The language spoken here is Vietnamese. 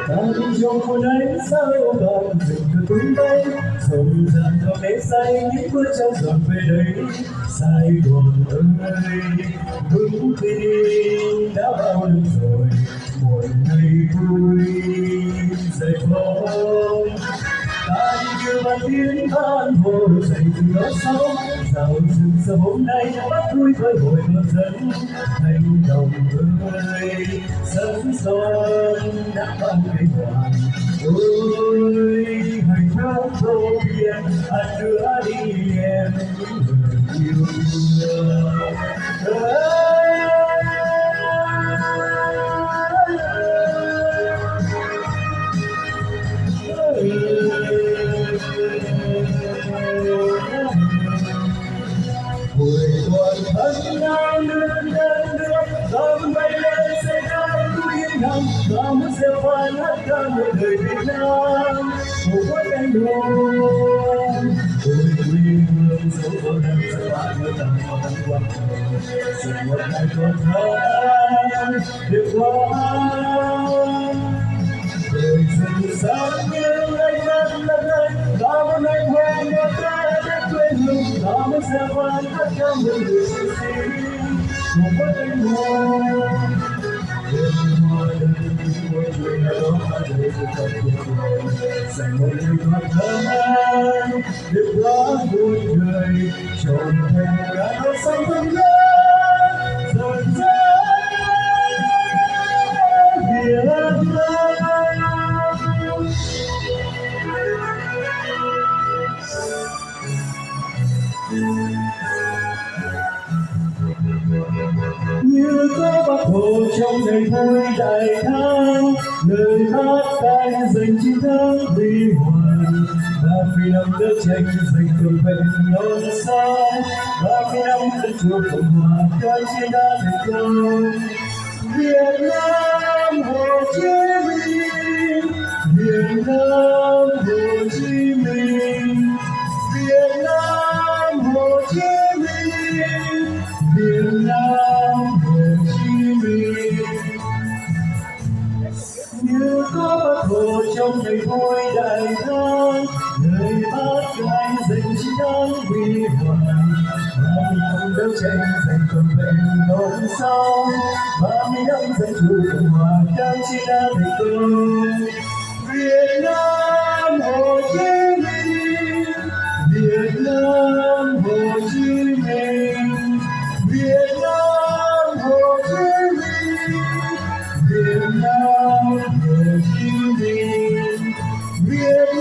ta đi trong phố ấy sao bạn mình cứ tung bay dòng dàng vào mé say những bữa trăng giọt về đây Sài Gòn ơi vững tin đã bao năm rồi một ngày vui dậy phong ta đi như bàn tiếng than hồ dậy từ đó sau dạo rừng giờ hôm nay bắt vui với hồi hộp dẫn thành đồng ơi sân son đã ban cây hoàng ôi hạnh phúc vô biên anh đưa đi em những người yêu hồi toàn thân ai lướt lên nước dòng bay lên xe ca cứ yên lặng và muốn gieo vai hát ca một đời Việt Nam một quãng cánh đồng ôi quê hương dấu bao năm giờ bạn mơ tầm vào tháng quang rồi một ngày còn thơ được qua đời dần sáng như anh mắt lần này đã muốn anh hoang một ta đã quên hương đã muốn gieo vai hát ca một đời xinh xinh một quãng cánh đồng dành một lời thoát thân được quá vui người trọn thành cả đôi sông thân lớn dần dần Việt Nam như có Bác Hồ trong ngày vui đại thắng lời hát ca dành chiến thắng huy hoàng 30 năm đấu tranh giành cường vinh non sông 30 năm dân chủ cộng hòa kháng chiến đã thành công Việt Nam Hồ Chí Minh Việt Nam Hồ Chí Minh Việt Nam Hồ Chí Minh Việt Nam Hồ Chí Minh như có Bác Hồ trong ngày vui đại thắng lời hát ca dành chiến thắng huy hoàng 30 năm đấu tranh giành cường vinh non sông 30 năm dân chủ cộng hòa kháng chiến đã thành công Việt Nam Hồ Chí Minh Việt Nam Hồ Chí Minh Việt Nam Hồ Chí Minh Việt Nam Hồ Chí Minh Việt